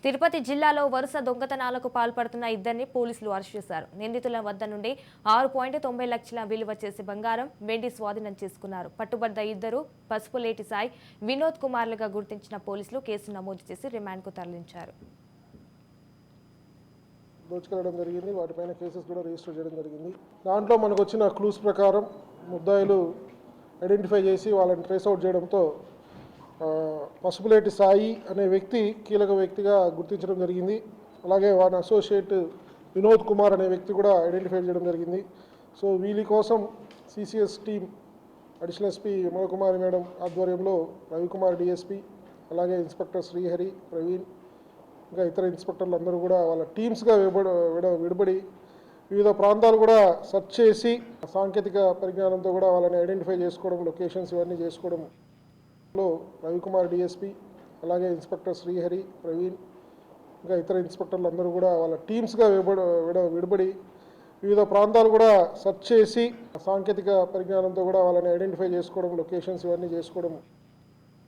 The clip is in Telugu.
తిరుపతి జిల్లాలో వరుస దొంగతనాలకు పాల్పడుతున్న ఇద్దరిని పోలీసులు అరెస్ట్ చేశారు. నిందితుల వద్ద నుండి 6.90 లక్షల విలువ చేసే బంగారం, వెండి స్వాధీనం చేసుకున్నారు. పట్టుబడ్డ ఇద్దరు పసుపులేటి సాయి, వినోద్ కుమార్లుగా గుర్తించిన పోలీసులు కేసు నమోదు చేసి రిమాండ్కు తరలించారు. దోచుకెళ్లడం జరిగింది. వాటిపైన కేసెస్ కూడా రిజిస్టర్ చేయడం జరిగింది. దాంట్లో మనకు వచ్చిన క్లూస్ ప్రకారం ముద్దాయిలు ఐడెంటిఫై చేసి వాళ్ళని ట్రేస్ అవుట్ చేయడంతో పసుపులేటి సాయి అనే వ్యక్తి కీలక వ్యక్తిగా గుర్తించడం జరిగింది. అలాగే వారి అసోసియేట్ వినోద్ కుమార్ అనే వ్యక్తి కూడా ఐడెంటిఫై చేయడం జరిగింది. సో వీళ్ళ కోసం CCS team additional SP Vimalakumari madam ఆధ్వర్యంలో రవికుమార్ డిఎస్పీ, అలాగే ఇన్స్పెక్టర్ శ్రీహరి, ప్రవీణ్, ఇంకా ఇతర ఇన్స్పెక్టర్లు అందరూ కూడా వాళ్ళ టీమ్స్గా విడబడి వివిధ ప్రాంతాలు కూడా సెర్చ్ చేసి సాంకేతిక పరిజ్ఞానంతో కూడా వాళ్ళని ఐడెంటిఫై చేసుకోవడం, లొకేషన్స్ ఇవన్నీ చేసుకోవడంలో రవికుమార్ డిఎస్పీ, అలాగే ఇన్స్పెక్టర్ శ్రీహరి, ప్రవీణ్, ఇంకా ఇతర ఇన్స్పెక్టర్లు అందరూ కూడా వాళ్ళ టీమ్స్గా విడబడి వివిధ ప్రాంతాలు కూడా సెర్చ్ చేసి సాంకేతిక పరిజ్ఞానంతో కూడా వాళ్ళని ఐడెంటిఫై చేసుకోవడం, లొకేషన్స్ ఇవన్నీ చేసుకోవడం